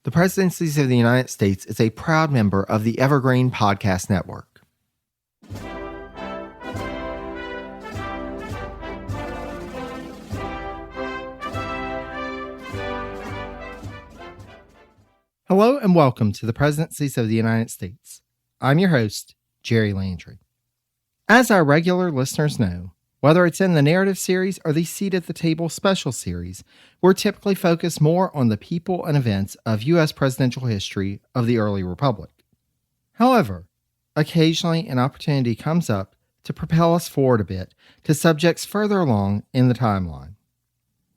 The Presidencies of the United States is a proud member of the Evergreen Podcast Network. Hello and welcome to the Presidencies of the United States. I'm your host, Jerry Landry. As our regular listeners know, whether it's in the narrative series or the Seat at the Table special series, we're typically focused more on the people and events of U.S. presidential history of the early republic. However, occasionally an opportunity comes up to propel us forward a bit to subjects further along in the timeline.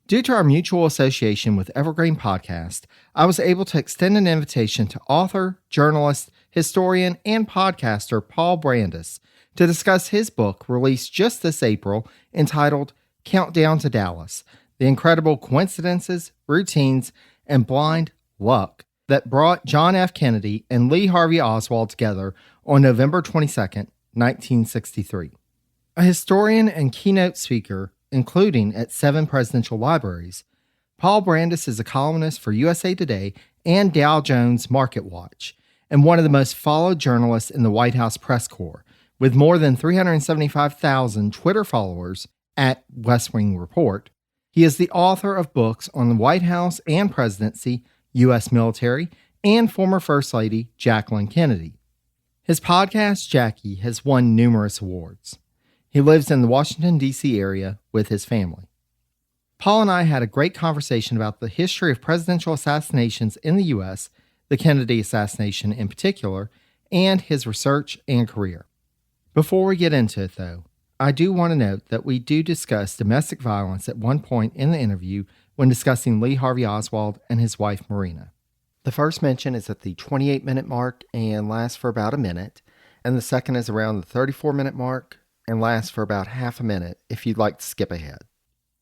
Due to our mutual association with Evergreen Podcasts, I was able to extend an invitation to author, journalist, historian, and podcaster Paul Brandus to discuss his book released just this April entitled Countdown to Dallas, The Incredible Coincidences, Routines, and Blind Luck that brought John F. Kennedy and Lee Harvey Oswald together on November 22, 1963. A historian and keynote speaker, including at 7 presidential libraries, Paul Brandus is a columnist for USA Today and Dow Jones Market Watch, and one of the most followed journalists in the White House press corps, with more than 375,000 Twitter followers at West Wing Report. He is the author of books on the White House and presidency, U.S. military, and former First Lady Jacqueline Kennedy. His podcast, Jackie, has won numerous awards. He lives in the Washington, D.C. area with his family. Paul and I had a great conversation about the history of presidential assassinations in the U.S., the Kennedy assassination in particular, and his research and career. Before we get into it, though, I do want to note that we do discuss domestic violence at one point in the interview when discussing Lee Harvey Oswald and his wife, Marina. The first mention is at the 28-minute mark and lasts for about a minute, and the second is around the 34-minute mark and lasts for about half a minute if you'd like to skip ahead.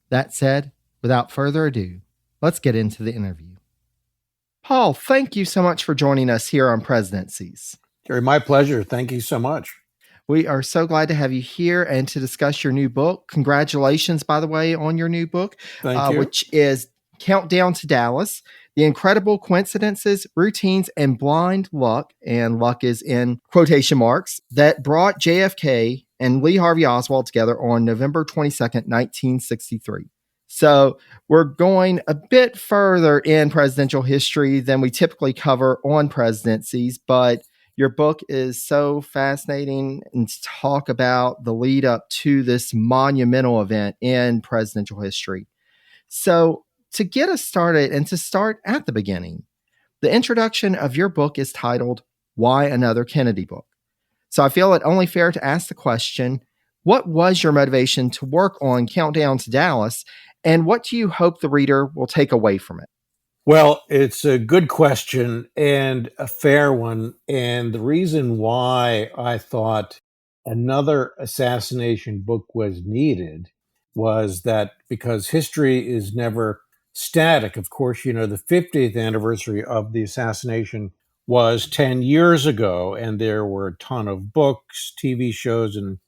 That said, without further ado, let's get into the interview. Paul, thank you so much for joining us here on Presidencies. Jerry, my pleasure. Thank you so much. We are so glad to have you here and to discuss your new book. Congratulations, by the way, on your new book, Thank you. Which is Countdown to Dallas, The Incredible Coincidences, Routines, and Blind Luck, and luck is in quotation marks, that brought JFK and Lee Harvey Oswald together on November 22nd, 1963. So we're going a bit further in presidential history than we typically cover on presidencies, but your book is so fascinating and to talk about the lead up to this monumental event in presidential history. So to get us started and to start at the beginning, the introduction of your book is titled, Why Another Kennedy Book? So I feel it only fair to ask the question, what was your motivation to work on Countdown to Dallas, and what do you hope the reader will take away from it? Well, it's a good question and a fair one. And the reason why I thought another assassination book was needed was that because history is never static. Of course, you know, the 50th anniversary of the assassination was 10 years ago, and there were a ton of books, TV shows, and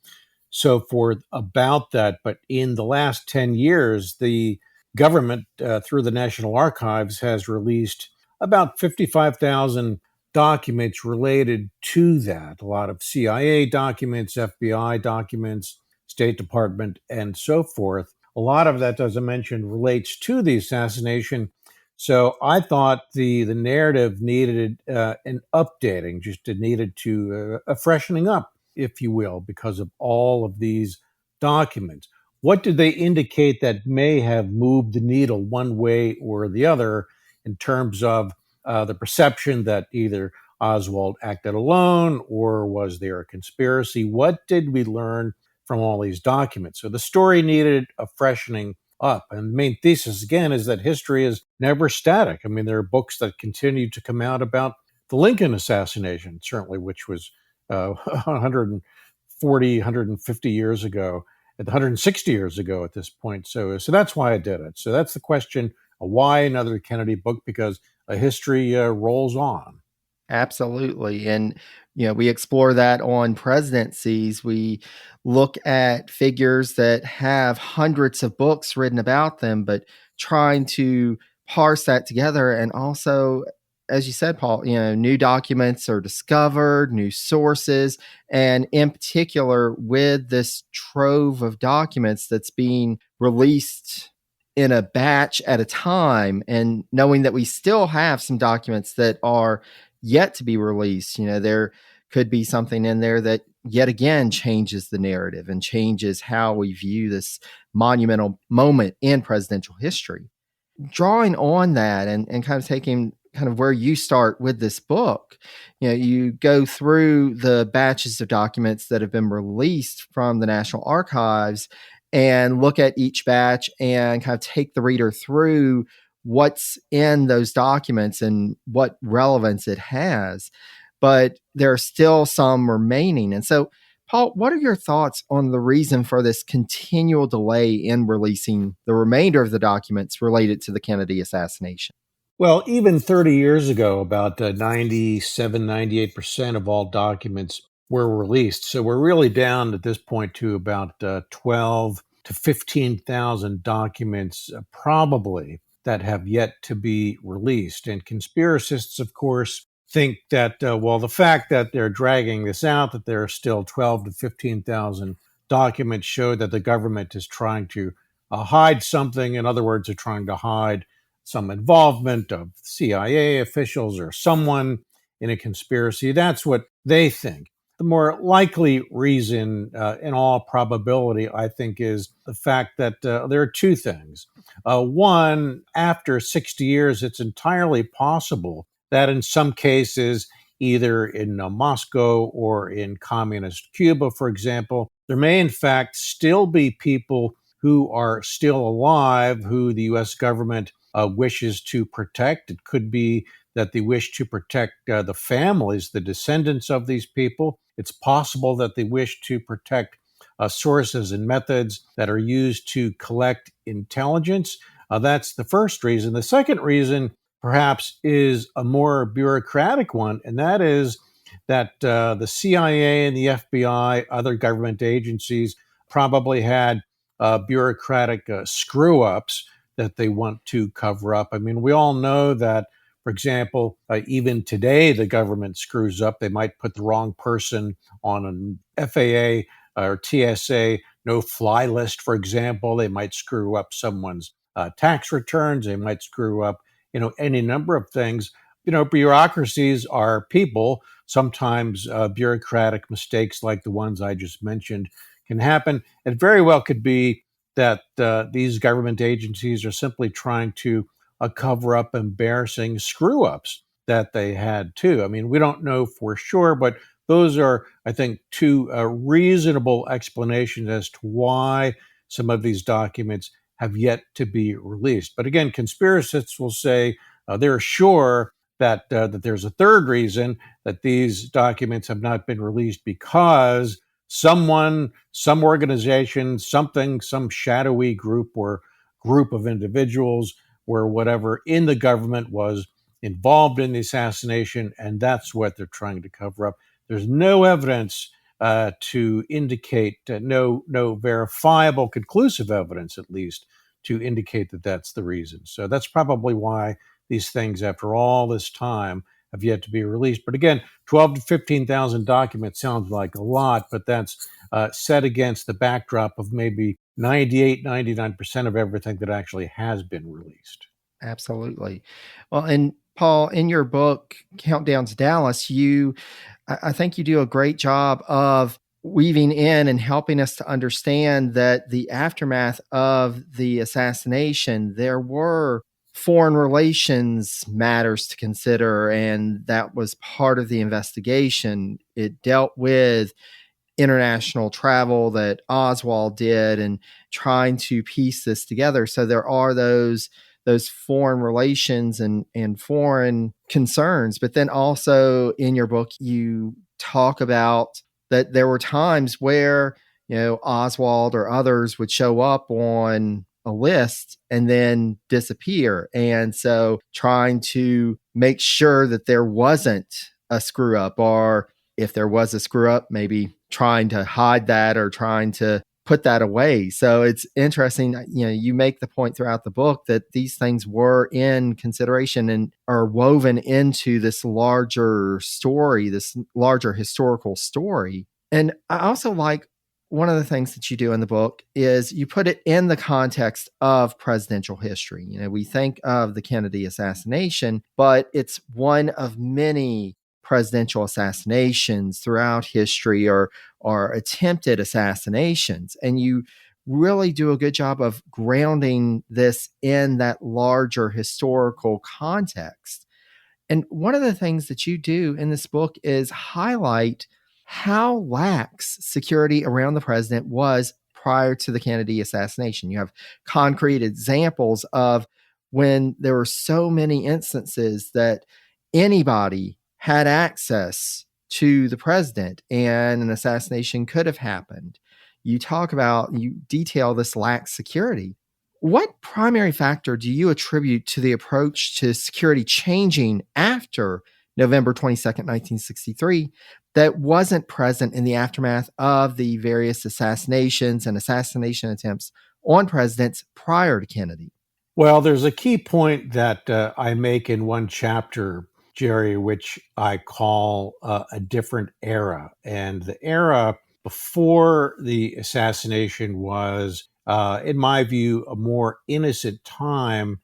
so forth about that. But in the last 10 years, the government, through the National Archives, has released about 55,000 documents related to that. A lot of CIA documents, FBI documents, State Department, and so forth. A lot of that, as I mentioned, relates to the assassination. So I thought the narrative needed an updating, just it needed to a freshening up, if you will, because of all of these documents. What did they indicate that may have moved the needle one way or the other in terms of the perception that either Oswald acted alone or was there a conspiracy? What did we learn from all these documents? So the story needed a freshening up. And the main thesis, again, is that history is never static. I mean, there are books that continue to come out about the Lincoln assassination, certainly, which was 140, 150 years ago. 160 years ago at this point. So that's why I did it. So that's the question, why another Kennedy book? Because a history rolls on. Absolutely. And, you know, we explore that on presidencies. We look at figures that have hundreds of books written about them, but trying to parse that together and also as you said, Paul, new documents are discovered, new sources, and in particular, with this trove of documents that's being released in a batch at a time, and knowing that we still have some documents that are yet to be released, there could be something in there that yet again changes the narrative and changes how we view this monumental moment in presidential history. Drawing on that and kind of taking kind of where you start with this book, you go through the batches of documents that have been released from the National Archives and look at each batch and kind of take the reader through what's in those documents and what relevance it has. But there are still some remaining. And so, Paul, what are your thoughts on the reason for this continual delay in releasing the remainder of the documents related to the Kennedy assassination? Well, even 30 years ago, about 97, 98% of all documents were released. So we're really down at this point to about 12 to 15,000 documents, probably, that have yet to be released. And conspiracists, of course, think that, the fact that they're dragging this out, that there are still 12 to 15,000 documents, show that the government is trying to hide something. In other words, they're trying to hide some involvement of CIA officials or someone in a conspiracy. That's what they think. The more likely reason, in all probability, I think, is the fact that there are two things. One, after 60 years, it's entirely possible that in some cases, either in Moscow or in communist Cuba, for example, there may in fact still be people who are still alive who the U.S. government wishes to protect. It could be that they wish to protect the families, the descendants of these people. It's possible that they wish to protect sources and methods that are used to collect intelligence. That's the first reason. The second reason, perhaps, is a more bureaucratic one, and that is that the CIA and the FBI, other government agencies, probably had bureaucratic screw ups that they want to cover up. I mean, we all know that, for example, even today, the government screws up. They might put the wrong person on an FAA or TSA no fly list, for example. They might screw up someone's tax returns. They might screw up, any number of things. Bureaucracies are people. Sometimes bureaucratic mistakes like the ones I just mentioned can happen. It very well could be that these government agencies are simply trying to cover up embarrassing screw ups that they had too. I mean, we don't know for sure, but those are, I think, two reasonable explanations as to why some of these documents have yet to be released. But again, conspiracists will say they're sure that there's a third reason that these documents have not been released because someone, some organization, something, some shadowy group or group of individuals or whatever in the government was involved in the assassination, and that's what they're trying to cover up. There's no evidence to indicate, no verifiable, conclusive evidence, at least, to indicate that that's the reason. So that's probably why these things, after all this time, have yet to be released. But again, 12 to 15,000 documents sounds like a lot, but that's set against the backdrop of maybe 98, 99% of everything that actually has been released. Absolutely. Well, and Paul, in your book, Countdown to Dallas, I think you do a great job of weaving in and helping us to understand that the aftermath of the assassination, there were foreign relations matters to consider, and that was part of the investigation. It dealt with international travel that Oswald did and trying to piece this together. So there are those foreign relations and foreign concerns. But then also in your book, you talk about that there were times where, Oswald or others would show up on a list and then disappear. And so trying to make sure that there wasn't a screw up, or if there was a screw up, maybe trying to hide that or trying to put that away. So it's interesting. You make the point throughout the book that these things were in consideration and are woven into this larger story, this larger historical story. And I also like one of the things that you do in the book is you put it in the context of presidential history. We think of the Kennedy assassination, but it's one of many presidential assassinations throughout history or attempted assassinations. And you really do a good job of grounding this in that larger historical context. And one of the things that you do in this book is highlight how lax security around the president was prior to the Kennedy assassination. You have concrete examples of when there were so many instances that anybody had access to the president and an assassination could have happened. You detail this lax security. What primary factor do you attribute to the approach to security changing after November 22nd, 1963, that wasn't present in the aftermath of the various assassinations and assassination attempts on presidents prior to Kennedy? Well, there's a key point that I make in one chapter, Jerry, which I call a different era. And the era before the assassination was, in my view, a more innocent time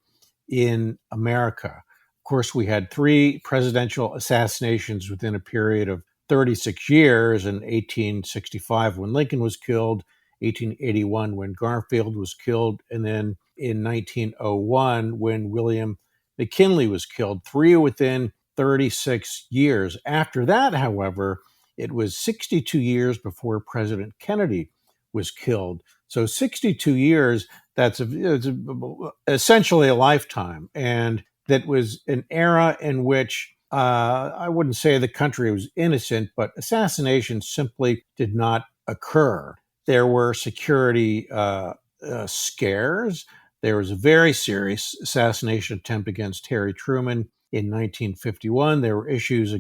in America. Of course, we had three presidential assassinations within a period of 36 years: in 1865 when Lincoln was killed, 1881 when Garfield was killed, and then in 1901 when William McKinley was killed, three within 36 years. After that, however, it was 62 years before President Kennedy was killed. So 62 years, it's essentially a lifetime. And that was an era in which I wouldn't say the country was innocent, but assassinations simply did not occur. There were security scares. There was a very serious assassination attempt against Harry Truman in 1951. There were issues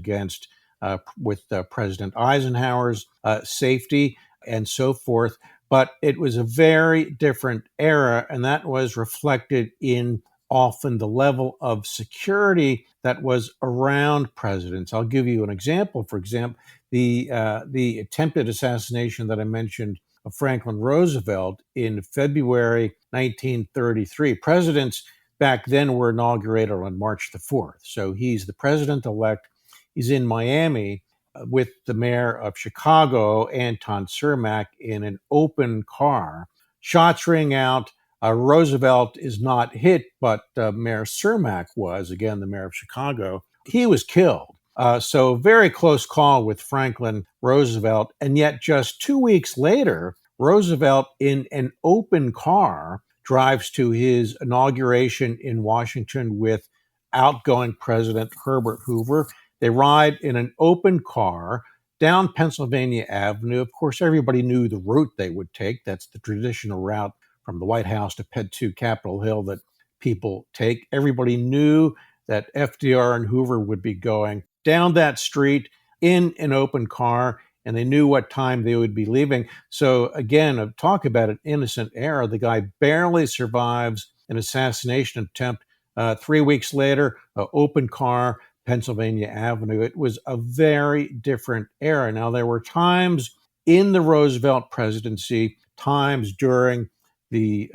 with President Eisenhower's safety and so forth. But it was a very different era, and that was reflected in often the level of security that was around presidents. I'll give you an example. For example, the attempted assassination that I mentioned of Franklin Roosevelt in February 1933. Presidents back then were inaugurated on March the 4th. So he's the president-elect. He's in Miami with the mayor of Chicago, Anton Cermak, in an open car. Shots ring out. Roosevelt is not hit, but Mayor Cermak was, again, the mayor of Chicago. He was killed. So very close call with Franklin Roosevelt. And yet just 2 weeks later, Roosevelt, in an open car, drives to his inauguration in Washington with outgoing President Herbert Hoover. They ride in an open car down Pennsylvania Avenue. Of course, everybody knew the route they would take. That's the traditional route from the White House to Capitol Hill that people take. Everybody knew that FDR and Hoover would be going down that street in an open car, and they knew what time they would be leaving. So again, talk about an innocent error. The guy barely survives an assassination attempt. 3 weeks later, open car, Pennsylvania Avenue. It was a very different era. Now, there were times in the Roosevelt presidency, times during the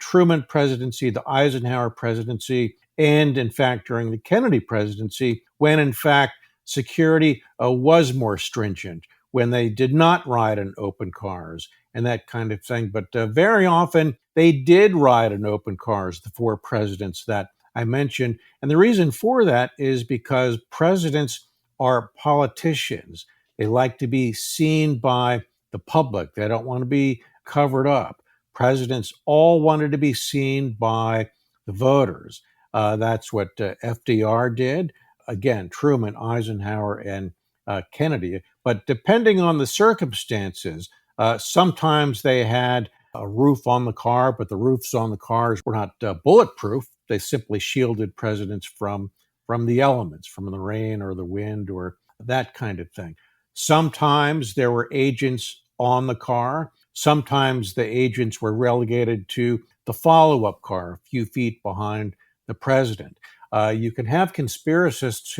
Truman presidency, the Eisenhower presidency, and in fact during the Kennedy presidency, when in fact security was more stringent, when they did not ride in open cars and that kind of thing. But very often they did ride in open cars, the four presidents that I mentioned. And the reason for that is because presidents are politicians. They like to be seen by the public. They don't want to be covered up. Presidents all wanted to be seen by the voters. That's what FDR did. Again, Truman, Eisenhower, and Kennedy. But depending on the circumstances, sometimes they had a roof on the car, but the roofs on the cars were not bulletproof. They simply shielded presidents from the elements, from the rain or the wind or that kind of thing. Sometimes there were agents on the car. Sometimes the agents were relegated to the follow-up car a few feet behind the president. You can have conspiracists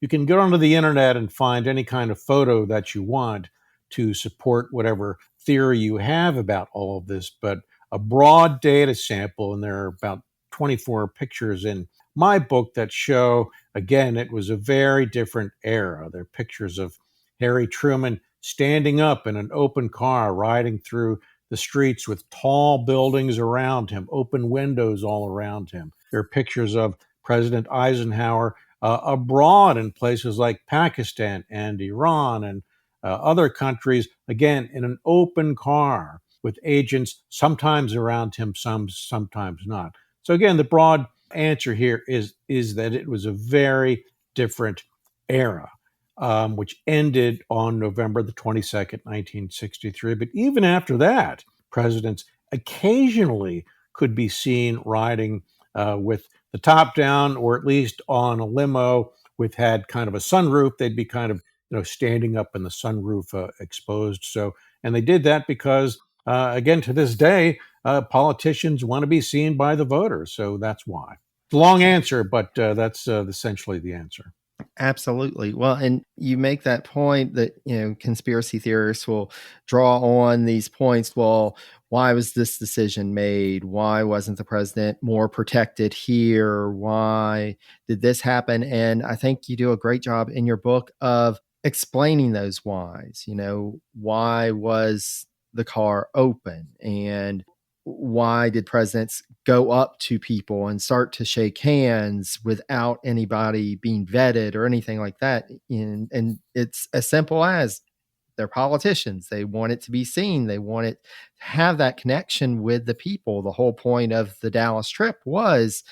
you can get onto the internet and find any kind of photo that you want to support whatever theory you have about all of this, but a broad data sample, and there are about 24 pictures in my book that show, again, it was a very different era. There are pictures of Harry Truman standing up in an open car, riding through the streets with tall buildings around him, open windows all around him. There are pictures of President Eisenhower abroad in places like Pakistan and Iran and other countries, again, in an open car with agents sometimes around him, sometimes not. So again, the broad answer here is that it was a very different era, which ended on November the 22nd, 1963. But even after that, presidents occasionally could be seen riding with the top down, or at least on a limo with had kind of a sunroof. They'd be kind of standing up in the sunroof exposed. So, and they did that because again, to this day, politicians want to be seen by the voters. So that's why. Long answer, but that's essentially the answer. Absolutely. Well, and you make that point that, conspiracy theorists will draw on these points. Well, why was this decision made? Why wasn't the president more protected here? Why did this happen? And I think you do a great job in your book of explaining those whys. Why was the car open? And why did presidents go up to people and start to shake hands without anybody being vetted or anything like that? And it's as simple as they're politicians. They want it to be seen. They want it to have that connection with the people. The whole point of the Dallas trip was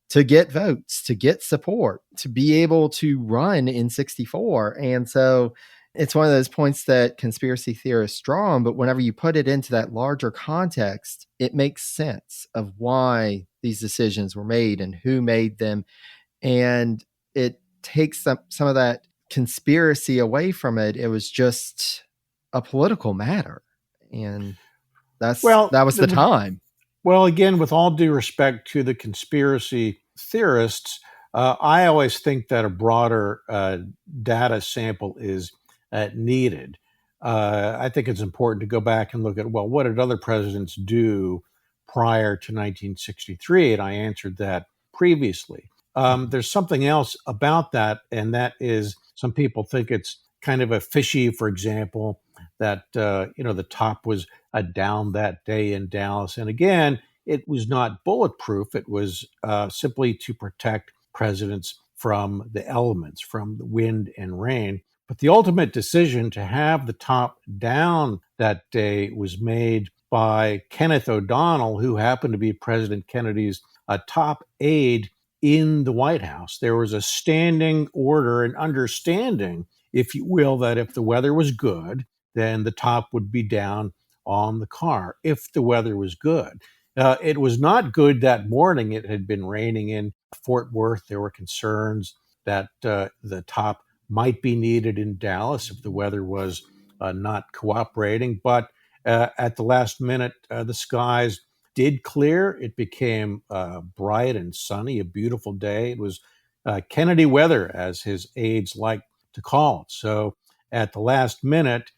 to get votes, to get support, to be able to run in 64. And so it's one of those points that conspiracy theorists draw on, but whenever you put it into that larger context, it makes sense of why these decisions were made and who made them. And it takes some of that conspiracy away from it. It was just a political matter. And that was the time. Well, again, with all due respect to the conspiracy theorists, I always think that a broader data sample is needed. I think it's important to go back and look at, well, what did other presidents do prior to 1963? And I answered that previously. There's something else about that, and that is some people think it's kind of a fishy, for example, that, the top was down that day in Dallas. And again, it was not bulletproof. It was simply to protect presidents from the elements, from the wind and rain. But the ultimate decision to have the top down that day was made by Kenneth O'Donnell, who happened to be President Kennedy's top aide in the White House. There was a standing order and understanding, if you will, that if the weather was good, then the top would be down on the car if the weather was good. It was not good that morning. It had been raining in Fort Worth. There were concerns that the top might be needed in Dallas if the weather was not cooperating. But at the last minute, the skies did clear. It became bright and sunny, a beautiful day. It was Kennedy weather, as his aides like to call it. So at the last minute,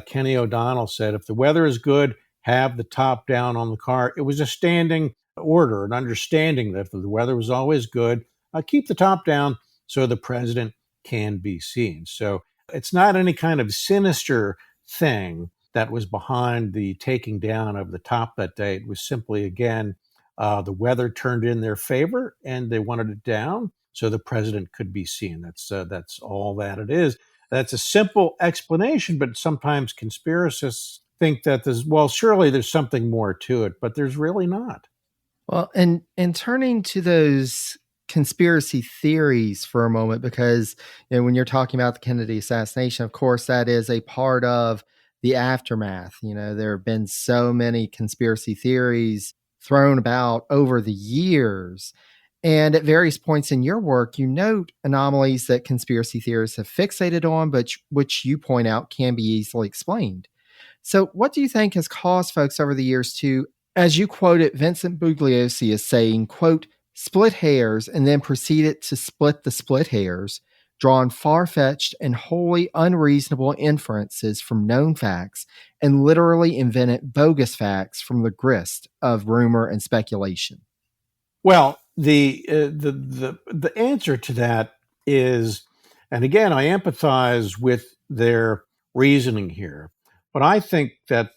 Kenny O'Donnell said, if the weather is good, have the top down on the car. It was a standing order, an understanding that if the weather was always good, keep the top down so the president can be seen. So it's not any kind of sinister thing that was behind the taking down of the top that day. It was simply, again, the weather turned in their favor and they wanted it down so the president could be seen. That's all that it is. That's a simple explanation, but sometimes conspiracists think that surely there's something more to it, but there's really not. Well, and turning to those conspiracy theories for a moment, because when you're talking about the Kennedy assassination, of course, that is a part of the aftermath. There have been so many conspiracy theories thrown about over the years. And at various points in your work, you note anomalies that conspiracy theorists have fixated on, but which you point out can be easily explained. So, what do you think has caused folks over the years to, as you quoted Vincent Bugliosi as saying, quote, split hairs and then proceeded to split the split hairs, drawn far fetched and wholly unreasonable inferences from known facts, and literally invented bogus facts from the grist of rumor and speculation? Well, the answer to that is, and again, I empathize with their reasoning here, but I think that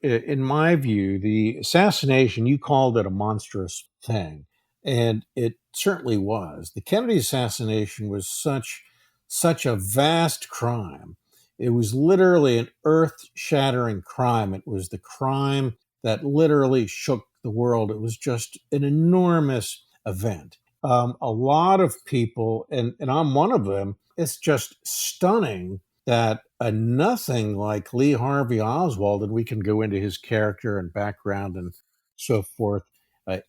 in my view, the assassination, you called it a monstrous thing, and it certainly was. The Kennedy assassination was such a vast crime. It was literally an earth-shattering crime. It was the crime that literally shook the world. It was just an enormous event. A lot of people, and I'm one of them, it's just stunning that a nothing like Lee Harvey Oswald, and we can go into his character and background and so forth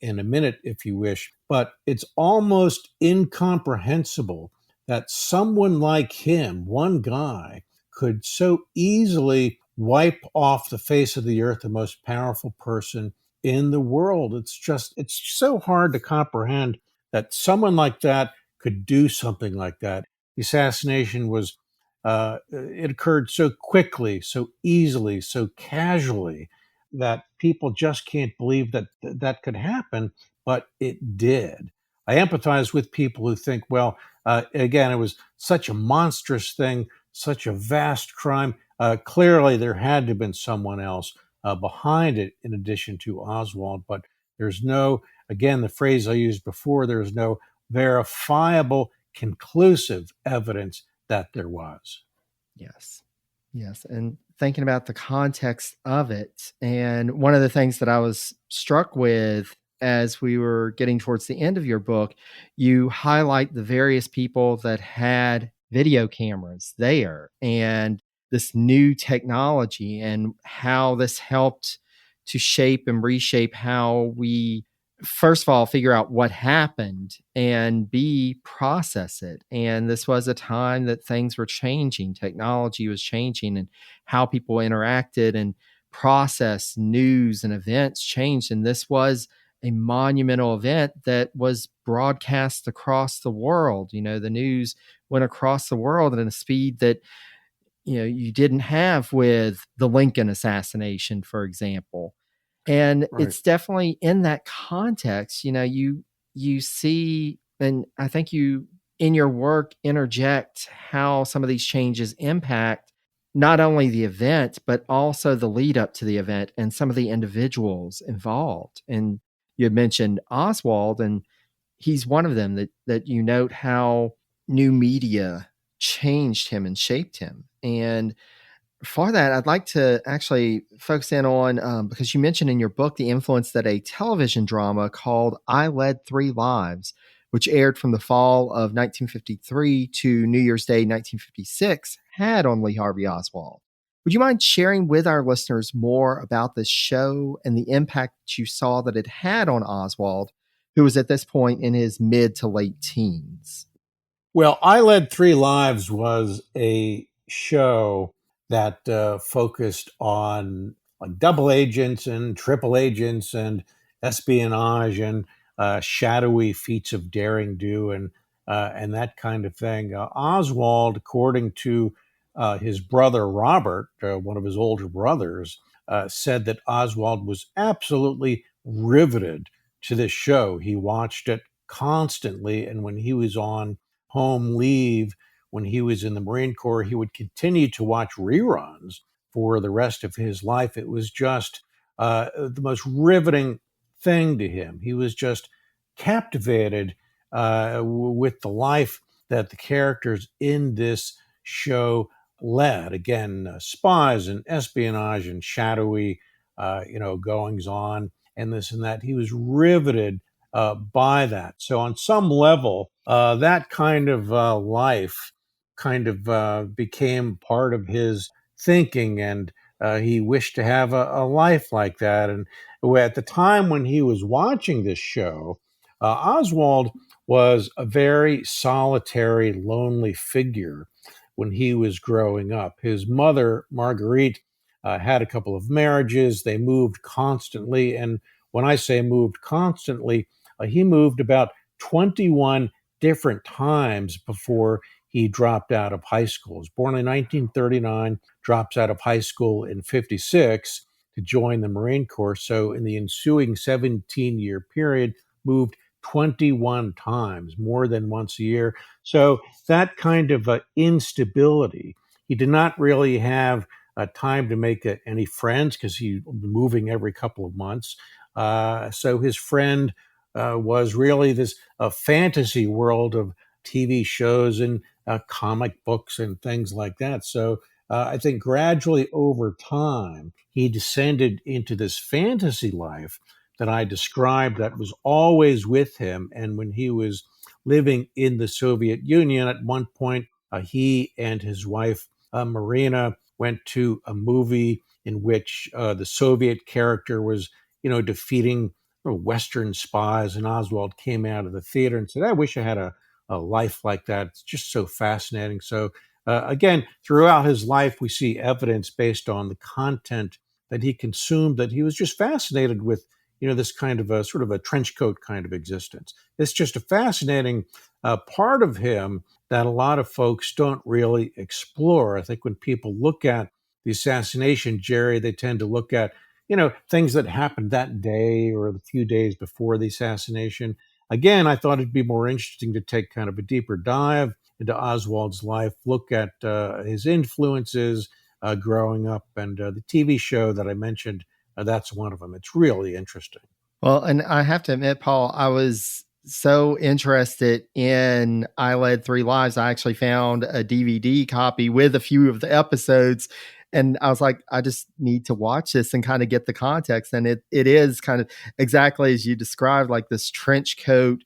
in a minute if you wish, but it's almost incomprehensible that someone like him, one guy, could so easily wipe off the face of the earth the most powerful person in the world. It's so hard to comprehend that someone like that could do something like that. The assassination was, it occurred so quickly, so easily, so casually that people just can't believe that that could happen, but it did. I empathize with people who think, well, again, it was such a monstrous thing, such a vast crime. Clearly, there had to have been someone else behind it in addition to Oswald, but there's no, again, the phrase I used before, there's no verifiable, conclusive evidence that there was. Yes. Yes. And thinking about the context of it. And one of the things that I was struck with as we were getting towards the end of your book, you highlight the various people that had video cameras there and this new technology and how this helped to shape and reshape how we, first of all, figure out what happened and B, process it. And this was a time that things were changing, technology was changing, and how people interacted and processed news and events changed. And this was a monumental event that was broadcast across the world. You know, the news went across the world at a speed that, you know, you didn't have with the Lincoln assassination, for example. And Right. it's definitely in that context, you know, you see, and I think you in your work interject how some of these changes impact not only the event, but also the lead up to the event and some of the individuals involved. And you had mentioned Oswald, and he's one of them that you note how new media changed him and shaped him. And for that, I'd like to actually focus in on because you mentioned in your book the influence that a television drama called I Led Three Lives, which aired from the fall of 1953 to New Year's Day 1956, had on Lee Harvey Oswald. Would you mind sharing with our listeners more about this show and the impact that you saw that it had on Oswald, who was at this point in his mid to late teens? Well, I Led Three Lives was a show that focused on like double agents and triple agents and espionage and shadowy feats of daring do and that kind of thing. Oswald, according to his brother Robert, one of his older brothers, said that Oswald was absolutely riveted to this show. He watched it constantly, and when he was on home leave when he was in the Marine Corps, he would continue to watch reruns for the rest of his life. It was just the most riveting thing to him. He was just captivated with the life that the characters in this show led. Again, spies and espionage and shadowy, goings on and this and that. He was riveted by that. So, on some level, that kind of life kind of became part of his thinking, and he wished to have a life like that. And at the time when he was watching this show, Oswald was a very solitary, lonely figure when he was growing up. His mother, Marguerite, had a couple of marriages. They moved constantly. And when I say moved constantly, he moved about 21 different times before he dropped out of high school. He was born in 1939, drops out of high school in 56 to join the Marine Corps. So in the ensuing 17-year period, moved 21 times, more than once a year. So that kind of instability, he did not really have time to make any friends because he was moving every couple of months. So his friend was really this fantasy world of TV shows and comic books and things like that. So I think gradually over time, he descended into this fantasy life that I described that was always with him. And when he was living in the Soviet Union, at one point, he and his wife, Marina, went to a movie in which the Soviet character was, defeating Western spies. And Oswald came out of the theater and said, I wish I had a life like that. It's just so fascinating. So, again, throughout his life, we see evidence based on the content that he consumed that he was just fascinated with, this kind of a sort of a trench coat kind of existence. It's just a fascinating part of him that a lot of folks don't really explore. I think when people look at the assassination, Jerry, they tend to look at, things that happened that day or the few days before the assassination. Again, I thought it'd be more interesting to take kind of a deeper dive into Oswald's life, look at his influences growing up, and the TV show that I mentioned, that's one of them. It's really interesting. Well, and I have to admit, Paul, I was so interested in I Led Three Lives. I actually found a DVD copy with a few of the episodes. And I was like, I just need to watch this and kind of get the context. And it is kind of exactly as you described, like this trench coat,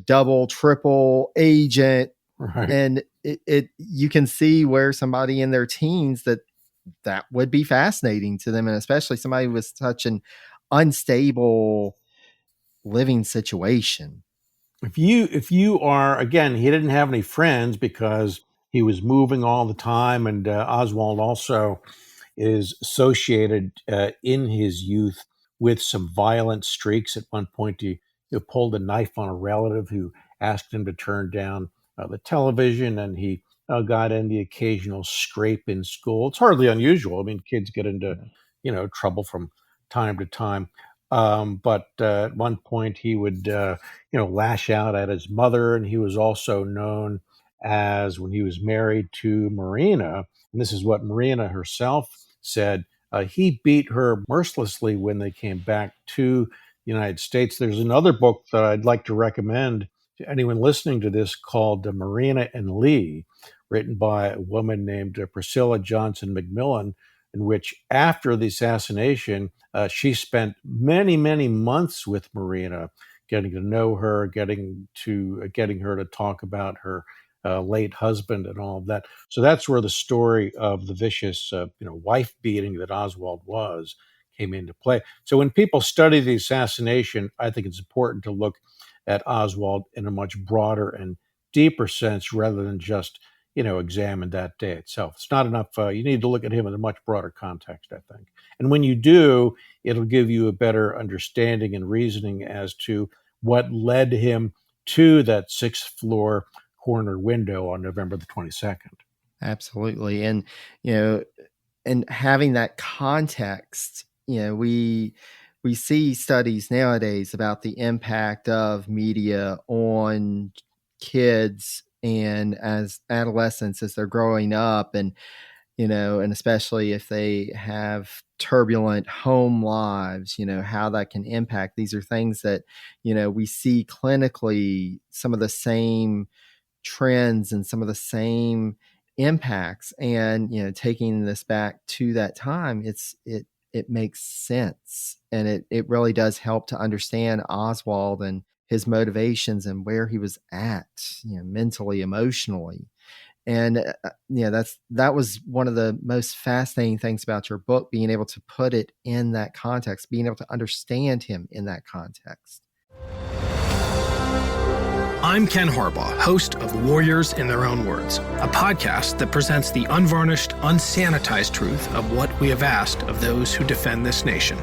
double, triple agent. Right. And it you can see where somebody in their teens that would be fascinating to them, and especially somebody with such an unstable living situation. If you are, again, he didn't have any friends because he was moving all the time, and Oswald also is associated in his youth with some violent streaks. At one point, he pulled a knife on a relative who asked him to turn down the television, and he got in the occasional scrape in school. It's hardly unusual. I mean, kids get into trouble from time to time. But at one point, he would lash out at his mother, and he was also known as, when he was married to Marina, and this is what Marina herself said, he beat her mercilessly when they came back to the United States. There's another book that I'd like to recommend to anyone listening to this called Marina and Lee, written by a woman named Priscilla Johnson McMillan, in which after the assassination, she spent many, many months with Marina, getting to know her, getting her to talk about her late husband and all of that. So that's where the story of the vicious, wife beating that Oswald was came into play. So when people study the assassination, I think it's important to look at Oswald in a much broader and deeper sense rather than just examine that day itself. It's not enough. You need to look at him in a much broader context, I think. And when you do, it'll give you a better understanding and reasoning as to what led him to that sixth floor corner window on November the 22nd. Absolutely. And, and having that context, we see studies nowadays about the impact of media on kids and as adolescents as they're growing up, and and especially if they have turbulent home lives, how that can impact. These are things that we see clinically, some of the same trends and some of the same impacts. And taking this back to that time, it makes sense, and it really does help to understand Oswald and his motivations and where he was at, mentally, emotionally. And that was one of the most fascinating things about your book, being able to put it in that context, being able to understand him in that context. I'm Ken Harbaugh, host of Warriors in Their Own Words, a podcast that presents the unvarnished, unsanitized truth of what we have asked of those who defend this nation.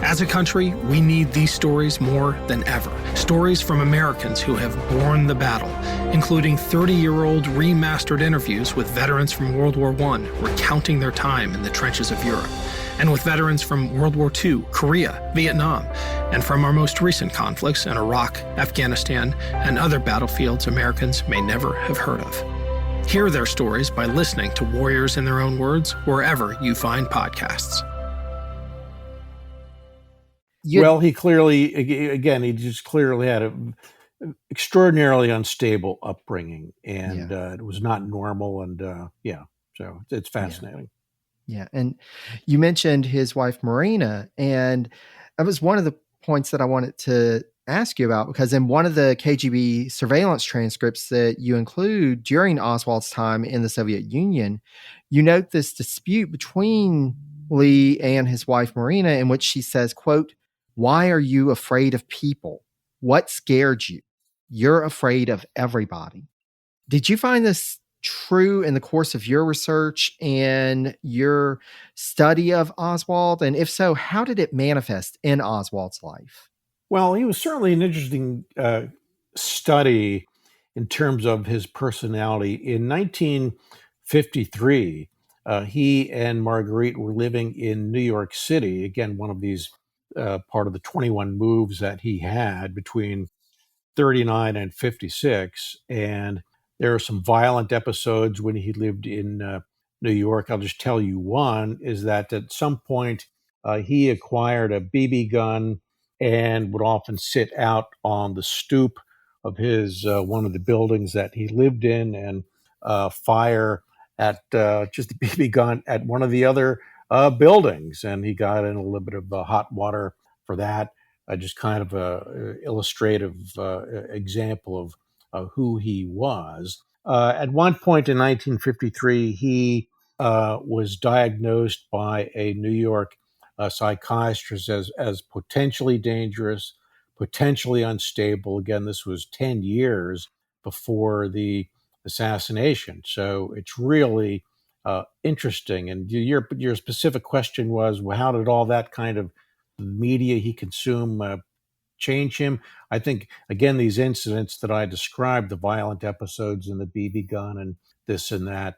As a country, we need these stories more than ever. Stories from Americans who have borne the battle, including 30-year-old remastered interviews with veterans from World War I recounting their time in the trenches of Europe, and with veterans from World War II, Korea, Vietnam, and from our most recent conflicts in Iraq, Afghanistan, and other battlefields Americans may never have heard of. Hear their stories by listening to Warriors in Their Own Words wherever you find podcasts. Well, he clearly, again, he just clearly had an extraordinarily unstable upbringing, and it was not normal. And so it's fascinating. Yeah. And you mentioned his wife, Marina, and that was one of the points that I wanted to ask you about, because in one of the KGB surveillance transcripts that you include during Oswald's time in the Soviet Union, you note this dispute between Lee and his wife, Marina, in which she says, quote, "Why are you afraid of people? What scared you? You're afraid of everybody." Did you find this true in the course of your research and your study of Oswald? And if so, how did it manifest in Oswald's life? Well, he was certainly an interesting study in terms of his personality. In 1953, he and Marguerite were living in New York City. Again, one of these part of the 21 moves that he had between 39 and 56. And there are some violent episodes when he lived in New York. I'll just tell you one is that at some point he acquired a BB gun and would often sit out on the stoop of his one of the buildings that he lived in and fire at just a BB gun at one of the other buildings. And he got in a little bit of hot water for that. Just kind of a illustrative example of who he was. At one point in 1953, he was diagnosed by a New York psychiatrist as potentially dangerous, potentially unstable. Again, this was 10 years before the assassination. So it's really interesting. And your specific question was, well, how did all that kind of media he consumed change him? I think, again, these incidents that I described, the violent episodes and the BB gun and this and that,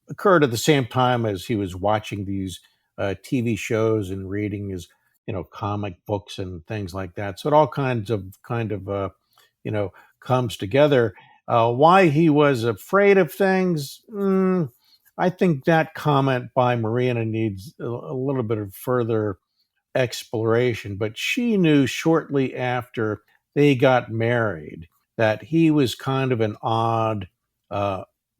occurred at the same time as he was watching these TV shows and reading his, comic books and things like that. So it all kind of comes together. Why he was afraid of things, I think that comment by Marina needs a little bit of further exploration, but she knew shortly after they got married that he was kind of an odd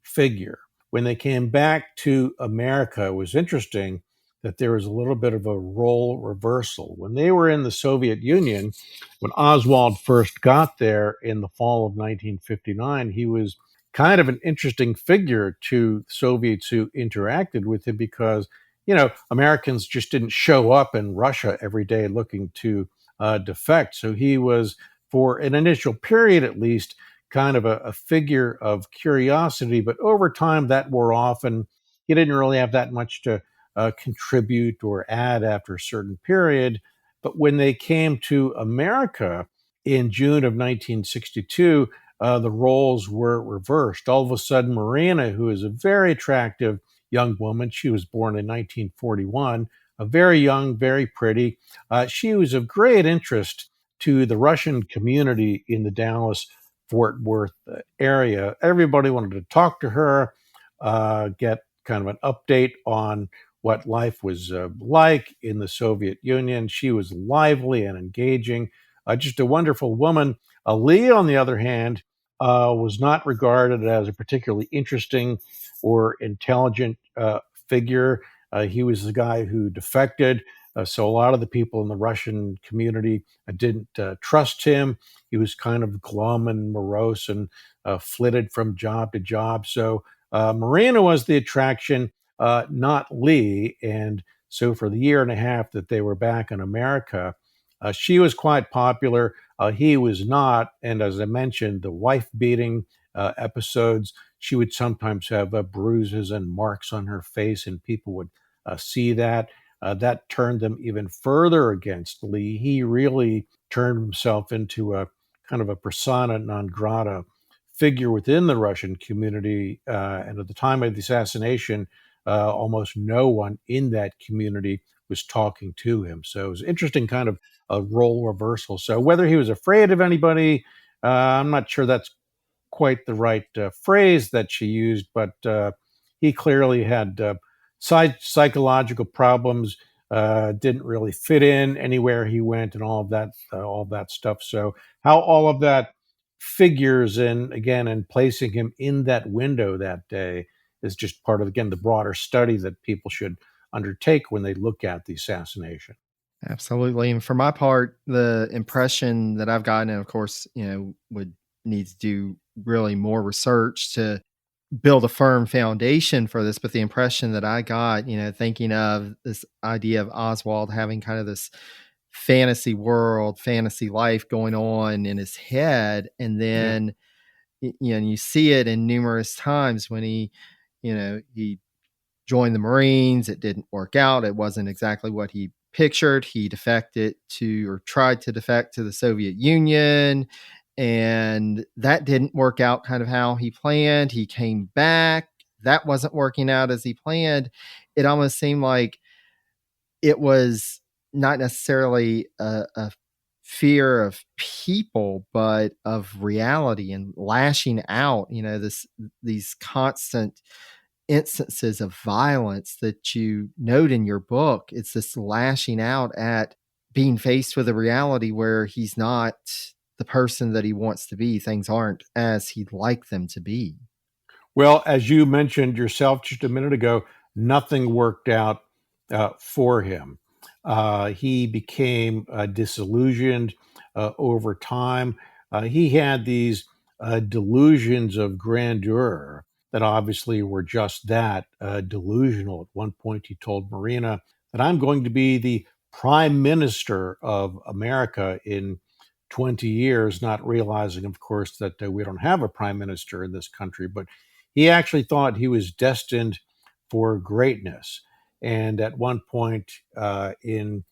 figure. When they came back to America, it was interesting that there was a little bit of a role reversal. When they were in the Soviet Union, when Oswald first got there in the fall of 1959, he was kind of an interesting figure to Soviets who interacted with him because Americans just didn't show up in Russia every day looking to defect. So he was, for an initial period at least, kind of a figure of curiosity. But over time, that wore off, and he didn't really have that much to contribute or add after a certain period. But when they came to America in June of 1962, the roles were reversed. All of a sudden, Marina, who is a very attractive young woman. She was born in 1941, a very young, very pretty. She was of great interest to the Russian community in the Dallas Fort Worth area. Everybody wanted to talk to her, get kind of an update on what life was like in the Soviet Union. She was lively and engaging, just a wonderful woman. Lee, on the other hand, was not regarded as a particularly interesting or intelligent figure. He was the guy who defected. So a lot of the people in the Russian community didn't trust him. He was kind of glum and morose and flitted from job to job. So Marina was the attraction, not Lee. And so for the year and a half that they were back in America, She was quite popular. He was not. And as I mentioned, the wife beating episodes, she would sometimes have bruises and marks on her face, and people would see that. That turned them even further against Lee. He really turned himself into a kind of a persona non grata figure within the Russian community. And at the time of the assassination, almost no one in that community was talking to him. So it was an interesting kind of a role reversal. So whether he was afraid of anybody, I'm not sure that's quite the right phrase that she used, but he clearly had psychological problems. Didn't really fit in anywhere he went, and all of that stuff. So how all of that figures in again and placing him in that window that day is just part of again the broader study that people should undertake when they look at the assassination. Absolutely. And for my part, the impression that I've gotten, and of course, would need to do really more research to build a firm foundation for this. But the impression that I got, thinking of this idea of Oswald having kind of this fantasy world, fantasy life going on in his head. And Yeah. then, you see it in numerous times when he joined the Marines. It didn't work out. It wasn't exactly what he pictured. He defected to, or tried to defect to, the Soviet Union, and that didn't work out kind of how he planned. He came back. That wasn't working out as he planned. It almost seemed like it was not necessarily a fear of people, but of reality and lashing out, these constant instances of violence that you note in your book. It's this lashing out at being faced with a reality where he's not the person that he wants to be. Things aren't as he'd like them to be. Well, as you mentioned yourself just a minute ago, nothing worked out for him. He became disillusioned over time. He had these delusions of grandeur that obviously were just that delusional. At one point, he told Marina that I'm going to be the prime minister of America in 20 years, not realizing, of course, that we don't have a prime minister in this country, but he actually thought he was destined for greatness. And at one point in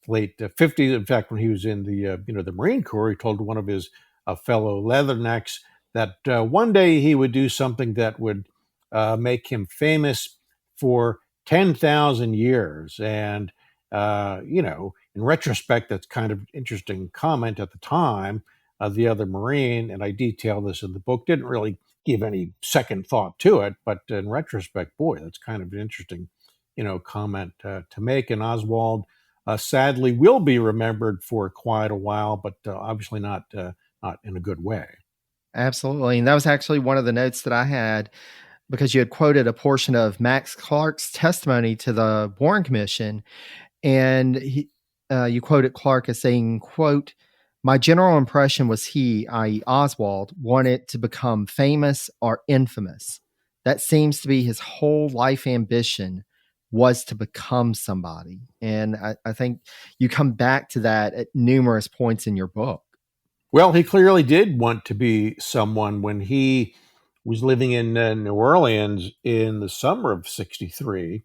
late 50s, in fact, when he was in the Marine Corps, he told one of his fellow leathernecks that one day he would do something that would make him famous for 10,000 years. And in retrospect, that's kind of interesting comment at the time. The other Marine, and I detail this in the book, didn't really give any second thought to it. But in retrospect, boy, that's kind of an interesting, comment to make. And Oswald, sadly, will be remembered for quite a while, but obviously not in a good way. Absolutely. And that was actually one of the notes that I had, because you had quoted a portion of Max Clark's testimony to the Warren Commission. And you quoted Clark as saying, quote, "My general impression was he, i.e. Oswald, wanted to become famous or infamous. That seems to be his whole life ambition, was to become somebody." And I think you come back to that at numerous points in your book. Well, he clearly did want to be someone when he was living in New Orleans in the summer of '63.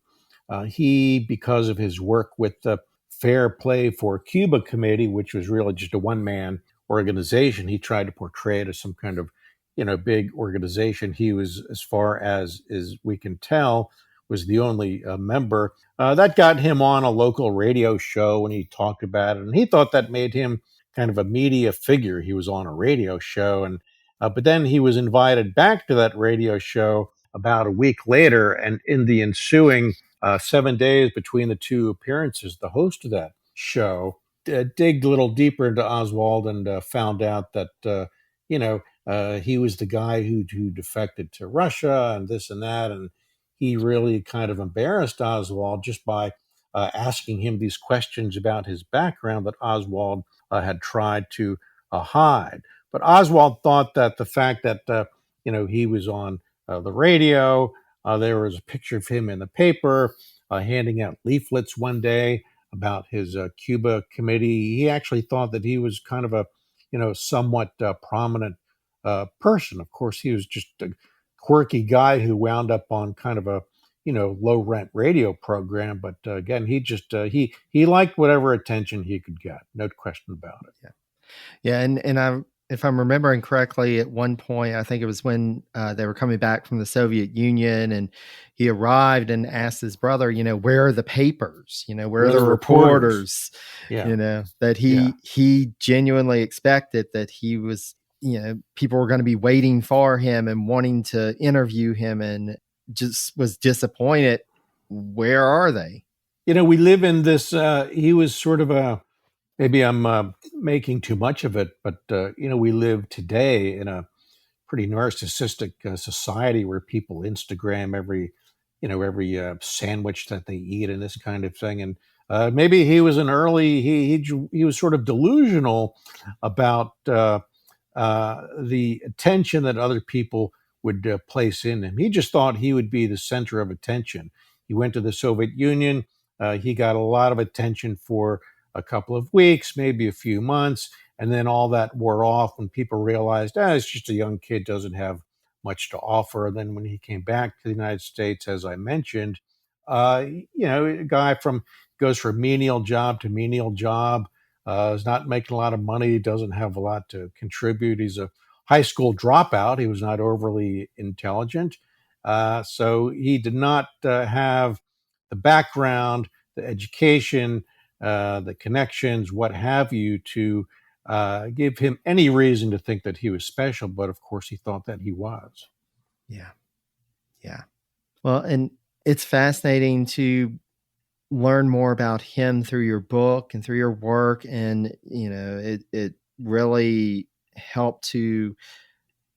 He, because of his work with the Fair Play for Cuba Committee, which was really just a one-man organization, he tried to portray it as some kind of, big organization. He was, as far as we can tell, was the only member. That got him on a local radio show when he talked about it, and he thought that made him kind of a media figure. He was on a radio show, and but then he was invited back to that radio show about a week later, and in the ensuing 7 days between the two appearances, the host of that show digged a little deeper into Oswald and found out that he was the guy who defected to Russia and this and that, and he really kind of embarrassed Oswald just by asking him these questions about his background that Oswald had tried to hide. But Oswald thought that the fact that he was on the radio, there was a picture of him in the paper handing out leaflets one day about his Cuba committee. He actually thought that he was kind of a, somewhat prominent person. Of course, he was just a quirky guy who wound up on kind of a, low rent radio program. But again, he liked whatever attention he could get. No question about it. Yeah. Yeah, and if I'm remembering correctly, at one point, I think it was when they were coming back from the Soviet Union, and he arrived and asked his brother, where are the papers? Where are the reporters? Yeah. That he genuinely expected that he was, people were going to be waiting for him and wanting to interview him, and just was disappointed. Where are they? We live in this. He was sort of a. Maybe I'm making too much of it, but we live today in a pretty narcissistic society where people Instagram every sandwich that they eat and this kind of thing. And maybe he was an early. He was sort of delusional about the attention that other people would place in him. He just thought he would be the center of attention. He went to the Soviet Union. He got a lot of attention for a couple of weeks, maybe a few months, and then all that wore off when people realized, it's just a young kid, doesn't have much to offer. Then when he came back to the United States, as I mentioned, a guy goes from menial job to menial job, is not making a lot of money, doesn't have a lot to contribute. He's a high school dropout. He was not overly intelligent. So he did not have the background, the education, the connections, what have you, to give him any reason to think that he was special. But of course, he thought that he was. Yeah. Yeah. Well, and it's fascinating to learn more about him through your book and through your work. And, it really helped to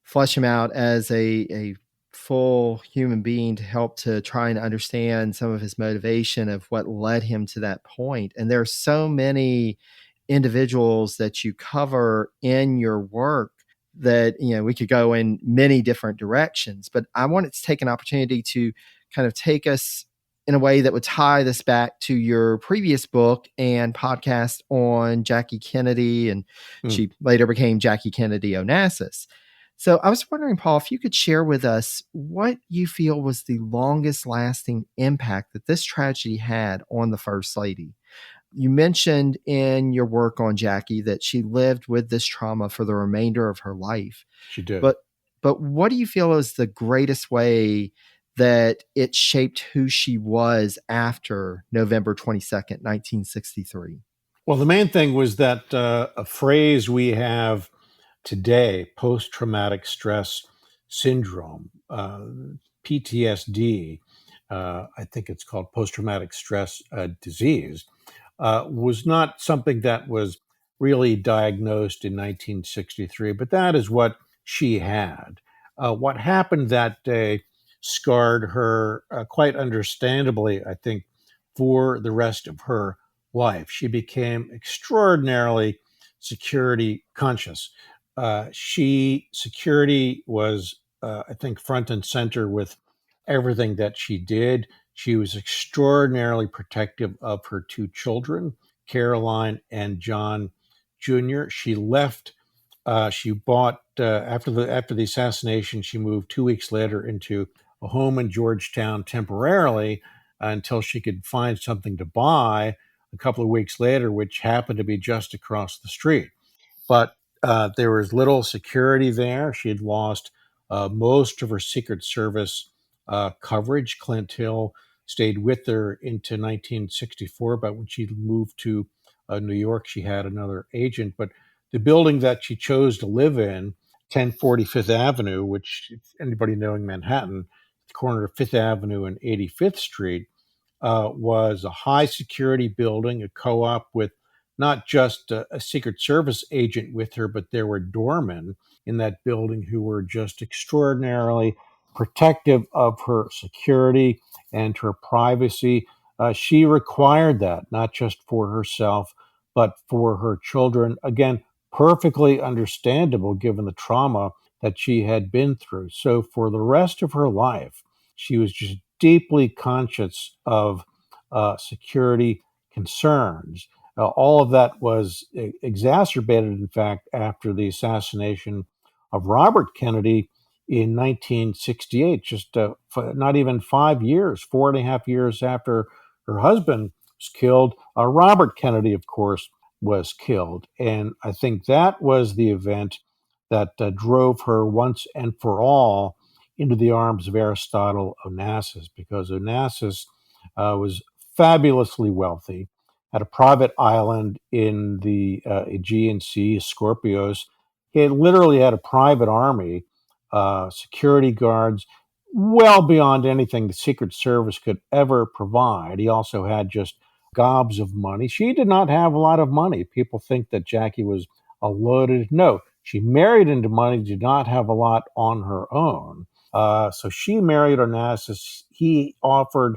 flesh him out as a full human being, to help to try and understand some of his motivation of what led him to that point. And there are so many individuals that you cover in your work that, we could go in many different directions, but I wanted to take an opportunity to kind of take us in a way that would tie this back to your previous book and podcast on Jackie Kennedy, and she later became Jackie Kennedy Onassis. So I was wondering, Paul, if you could share with us what you feel was the longest lasting impact that this tragedy had on the First Lady. You mentioned in your work on Jackie that she lived with this trauma for the remainder of her life. She did. But what do you feel is the greatest way that it shaped who she was after November 22nd, 1963? Well, the main thing was that a phrase we have today, post-traumatic stress syndrome, PTSD, I think it's called post-traumatic stress disease, was not something that was really diagnosed in 1963, but that is what she had. What happened that day scarred her quite understandably, I think, for the rest of her life. She became extraordinarily security conscious. Security was, I think, front and center with everything that she did. She was extraordinarily protective of her two children, Caroline and John Jr. She left. She bought after the assassination. She moved 2 weeks later into a home in Georgetown temporarily until she could find something to buy a couple of weeks later, which happened to be just across the street. But there was little security there. She had lost most of her Secret Service coverage. Clint Hill stayed with her into 1964, but when she moved to New York, she had another agent. But the building that she chose to live in, 1040 Fifth Avenue, which, if anybody knowing Manhattan, the corner of Fifth Avenue and 85th Street, was a high security building, a co-op with not just a Secret Service agent with her, but there were doormen in that building who were just extraordinarily protective of her security and her privacy. She required that, not just for herself, but for her children. Again, perfectly understandable given the trauma that she had been through. So for the rest of her life, she was just deeply conscious of security concerns. All of that was exacerbated, in fact, after the assassination of Robert Kennedy in 1968, just not even 5 years, 4.5 years after her husband was killed. Robert Kennedy, of course, was killed. And I think that was the event that drove her once and for all into the arms of Aristotle Onassis, because Onassis was fabulously wealthy, had a private island in the Aegean Sea, Scorpios. He literally had a private army, security guards, well beyond anything the Secret Service could ever provide. He also had just gobs of money. She did not have a lot of money. People think that Jackie was loaded. No, she married into money, did not have a lot on her own. So she married Onassis. He offered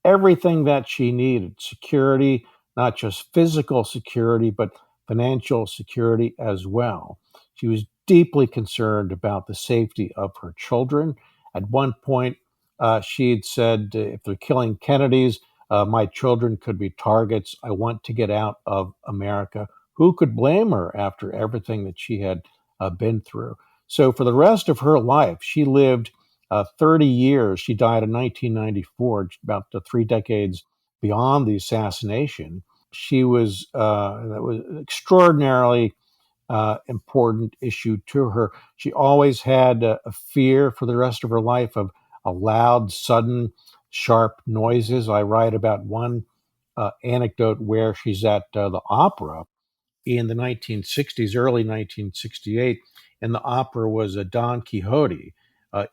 everything that she needed: security, not just physical security, but financial security as well. She was deeply concerned about the safety of her children. At one point, she had said, if they're killing Kennedys, my children could be targets. I want to get out of America. Who could blame her after everything that she had been through? So for the rest of her life, she lived 30 years. She died in 1994, about 3 decades beyond the assassination. She was that was an extraordinarily important issue to her. She always had a fear for the rest of her life of loud, sudden, sharp noises. I write about one anecdote where she's at the opera in the 1960s, early 1968, and the opera was a Don Quixote.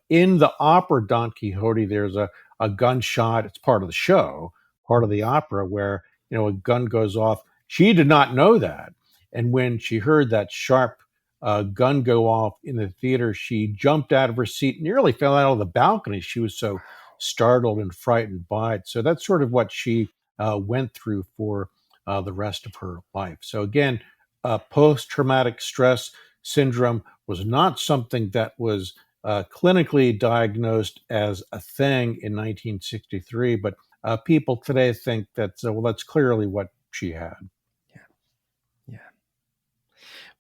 In the opera Don Quixote, there's a gunshot. It's part of the show, part of the opera, where a gun goes off. She did not know that, and when she heard that sharp gun go off in the theater, she jumped out of her seat, nearly fell out of the balcony. She was so startled and frightened by it. So that's sort of what she went through for the rest of her life. So again, post-traumatic stress syndrome was not something that was clinically diagnosed as a thing in 1963, but people today think that, well, that's clearly what she had. Yeah.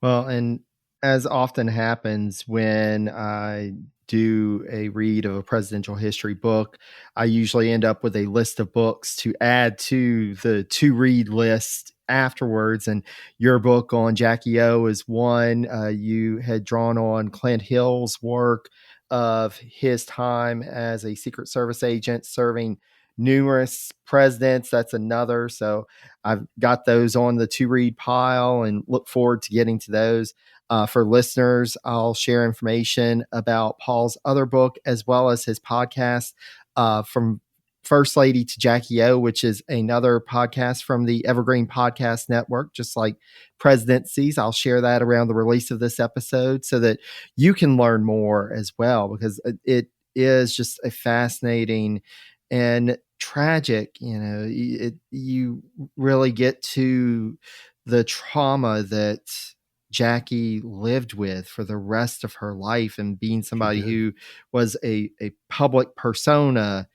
Well, and as often happens when I do a read of a presidential history book, I usually end up with a list of books to add to the to read list afterwards. And your book on Jackie O is one. You had drawn on Clint Hill's work of his time as a Secret Service agent serving numerous presidents. That's another. So I've got those on the to read pile and look forward to getting to those. For listeners, I'll share information about Paul's other book as well as his podcast, From First Lady to Jackie O, which is another podcast from the Evergreen Podcast Network, just like Presidencies. I'll share that around the release of this episode so that you can learn more as well, because it is just a fascinating and tragic, you really get to the trauma that Jackie lived with for the rest of her life, and being somebody who was a public persona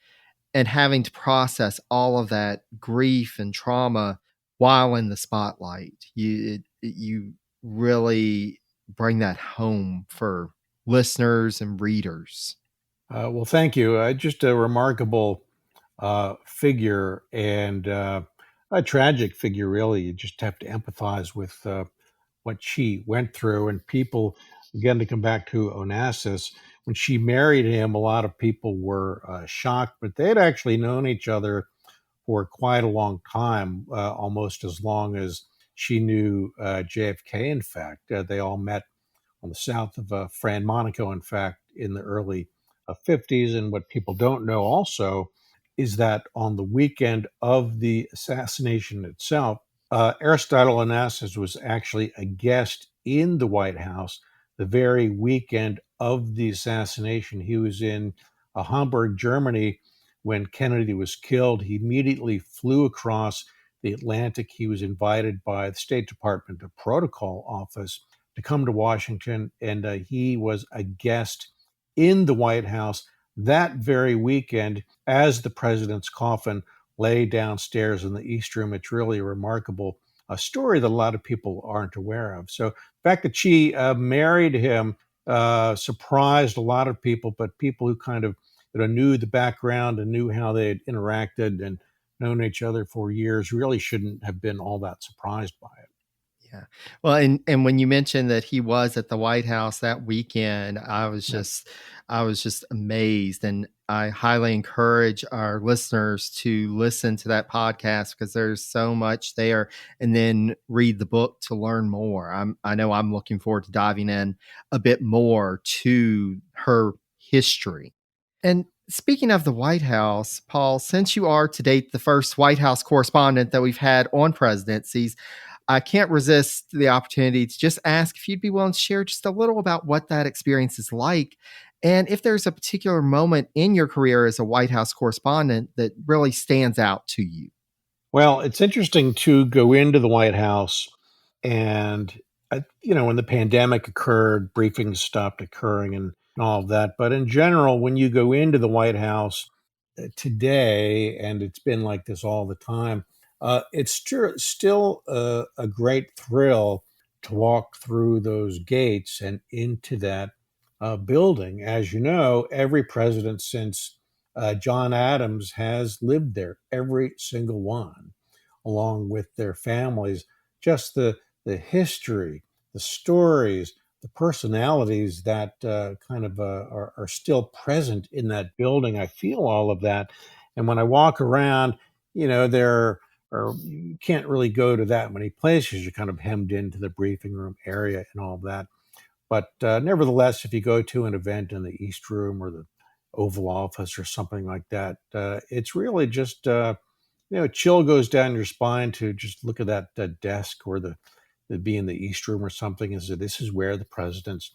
and having to process all of that grief and trauma while in the spotlight. You really bring that home for listeners and readers. Well, thank you. Just a remarkable figure, and a tragic figure, really. You just have to empathize with what she went through. And people, again, to come back to Onassis, when she married him, a lot of people were shocked, but they had actually known each other for quite a long time, almost as long as she knew JFK, in fact. They all met on the south of Fran Monaco, in fact, in the early 50s. And what people don't know also is that on the weekend of the assassination itself, Aristotle Onassis was actually a guest in the White House the very weekend of the assassination. He was in Hamburg, Germany, when Kennedy was killed. He immediately flew across the Atlantic. He was invited by the State Department Protocol Office to come to Washington, and he was a guest in the White House that very weekend as the president's coffin lay downstairs in the East Room. It's really a remarkable story that a lot of people aren't aware of. So the fact that she married him surprised a lot of people, but people who kind of knew the background and knew how they had interacted and known each other for years really shouldn't have been all that surprised by it. Yeah. Well, and when you mentioned that he was at the White House that weekend, Yeah. I was just amazed, and I highly encourage our listeners to listen to that podcast because there's so much there, and then read the book to learn more. I know I'm looking forward to diving in a bit more to her history. And speaking of the White House, Paul, since you are to date the first White House correspondent that we've had on presidencies, I can't resist the opportunity to just ask if you'd be willing to share just a little about what that experience is like. And if there's a particular moment in your career as a White House correspondent that really stands out to you. Well, it's interesting to go into the White House and, when the pandemic occurred, briefings stopped occurring and all of that. But in general, when you go into the White House today, and it's been like this all the time, it's still a great thrill to walk through those gates and into that building. As you know, every president since John Adams has lived there, every single one, along with their families. Just the history, the stories, the personalities that are still present in that building. I feel all of that, and when I walk around, there or you can't really go to that many places. You're kind of hemmed into the briefing room area and all of that. But nevertheless, if you go to an event in the East Room or the Oval Office or something like that, it's really just chill goes down your spine to just look at that desk or the be in the East Room or something. Is that this is where the presidents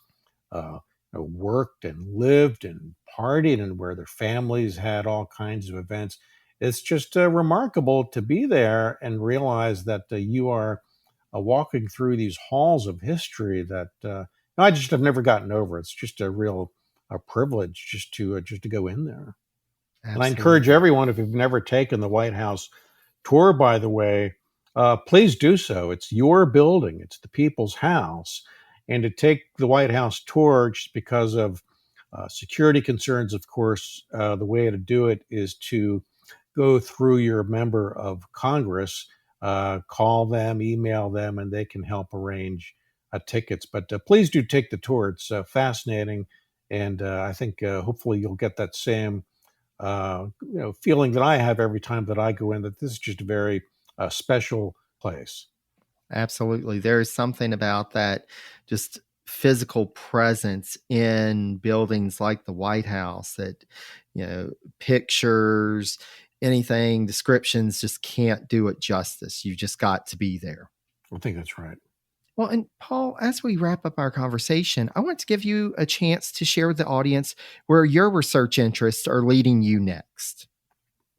uh, worked and lived and partied, and where their families had all kinds of events. It's just remarkable to be there and realize that you are walking through these halls of history that I just have never gotten over. It's just a real privilege just to go in there. And I encourage Absolutely. everyone, if you've never taken the White House tour, by the way, please do so. It's your building, it's the people's house. And to take the White House tour just because of security concerns, of course, the way to do it is to go through your member of Congress, call them, email them, and they can help arrange tickets. But please do take the tour. It's fascinating. And I think hopefully you'll get that same feeling that I have every time that I go in, that this is just a very special place. Absolutely. There is something about that just physical presence in buildings like the White House that, pictures, anything, descriptions just can't do it justice. You just got to be there. I think that's right. Well, and Paul, as we wrap up our conversation, I want to give you a chance to share with the audience where your research interests are leading you next.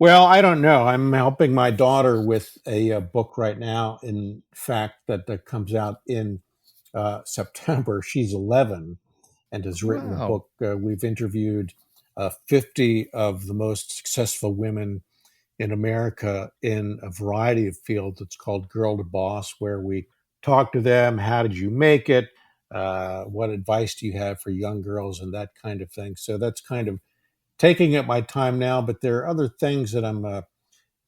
Well, I don't know. I'm helping my daughter with a book right now. In fact, that comes out in September. She's 11 and has written a Wow. book. We've interviewed 50 of the most successful women in America in a variety of fields. It's called Girl to Boss, where we talk to them. How did you make it? What advice do you have for young girls and that kind of thing? So that's kind of taking up my time now, but there are other things that I'm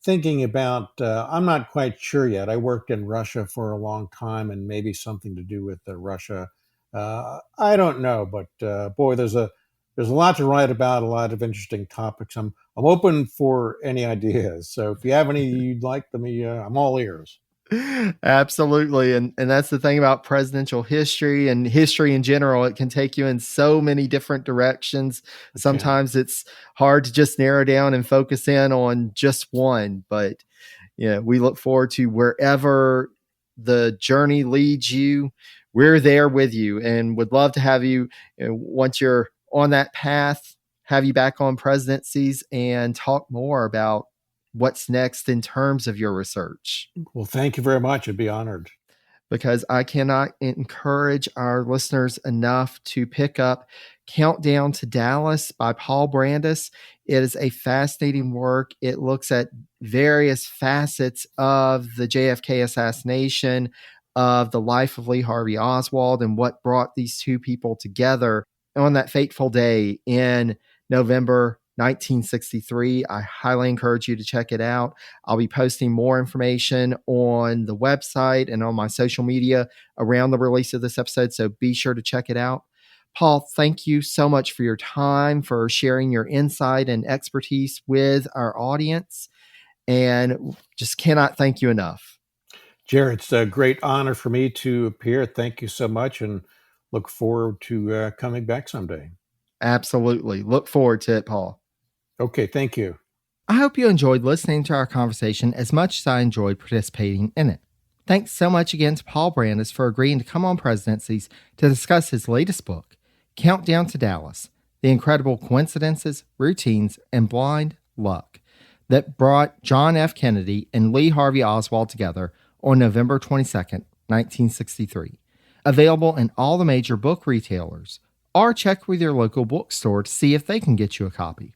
thinking about. I'm not quite sure yet. I worked in Russia for a long time, and maybe something to do with Russia. I don't know, but boy, there's a lot to write about, a lot of interesting topics. I'm open for any ideas. So if you have any you'd like to me, I'm all ears. Absolutely. And that's the thing about presidential history and history in general. It can take you in so many different directions. It can. Sometimes it's hard to just narrow down and focus in on just one. But we look forward to wherever the journey leads you. We're there with you and would love to have you, once you're on that path, have you back on presidencies and talk more about what's next in terms of your research. Well, thank you very much. I'd be honored. because I cannot encourage our listeners enough to pick up Countdown to Dallas by Paul Brandus. It is a fascinating work. It looks at various facets of the JFK assassination, of the life of Lee Harvey Oswald, and what brought these two people together on that fateful day in November 1963. I highly encourage you to check it out. I'll be posting more information on the website and on my social media around the release of this episode, so be sure to check it out. Paul, thank you so much for your time, for sharing your insight and expertise with our audience, and just cannot thank you enough. Jared, it's a great honor for me to appear. Thank you so much, and look forward to coming back someday. Absolutely. Look forward to it, Paul. Okay, thank you. I hope you enjoyed listening to our conversation as much as I enjoyed participating in it. Thanks so much again to Paul Brandus for agreeing to come on Presidencies to discuss his latest book, Countdown to Dallas: The Incredible Coincidences, Routines, and Blind Luck that brought John F. Kennedy and Lee Harvey Oswald together on November 22nd, 1963. Available in all the major book retailers, or check with your local bookstore to see if they can get you a copy.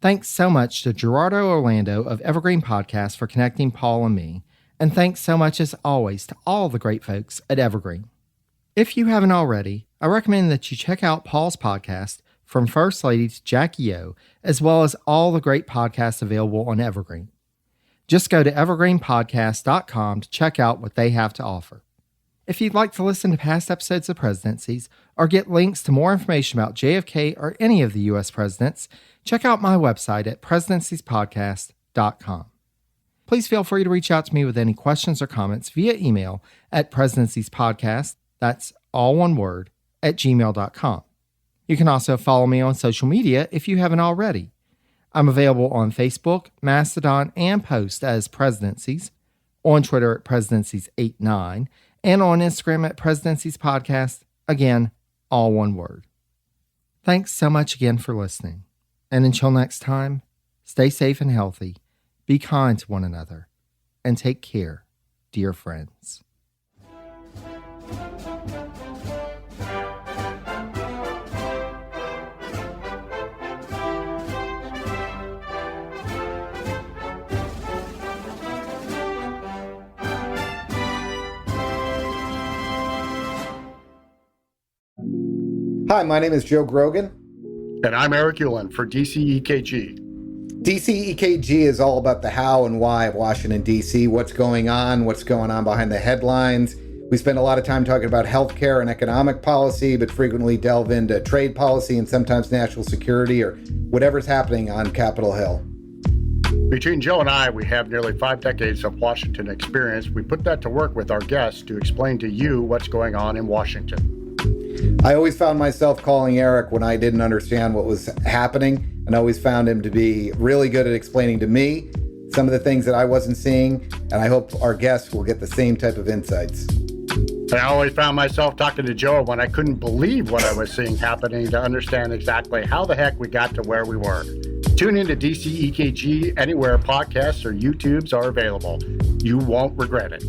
Thanks so much to Gerardo Orlando of Evergreen Podcasts for connecting Paul and me, and thanks so much as always to all the great folks at Evergreen. If you haven't already, I recommend that you check out Paul's podcast, From First Lady to Jackie O, as well as all the great podcasts available on Evergreen. Just go to evergreenpodcast.com to check out what they have to offer. If you'd like to listen to past episodes of Presidencies or get links to more information about JFK or any of the U.S. presidents, check out my website at presidenciespodcast.com. Please feel free to reach out to me with any questions or comments via email at presidenciespodcast, that's all one word, at gmail.com. You can also follow me on social media if you haven't already. I'm available on Facebook, Mastodon, and Post as Presidencies, on Twitter at Presidencies89, and on Instagram at Presidencies Podcast, again, all one word. Thanks so much again for listening. And until next time, stay safe and healthy, be kind to one another, and take care, dear friends. Hi, my name is Joe Grogan. And I'm Eric Ulan for DCEKG. DCEKG is all about the how and why of Washington, D.C., what's going on behind the headlines. We spend a lot of time talking about healthcare and economic policy, but frequently delve into trade policy and sometimes national security or whatever's happening on Capitol Hill. Between Joe and I, we have nearly 5 decades of Washington experience. We put that to work with our guests to explain to you what's going on in Washington. I always found myself calling Eric when I didn't understand what was happening, and always found him to be really good at explaining to me some of the things that I wasn't seeing, and I hope our guests will get the same type of insights. I always found myself talking to Joe when I couldn't believe what I was seeing happening to understand exactly how the heck we got to where we were. Tune into DCEKG anywhere podcasts or YouTubes are available. You won't regret it.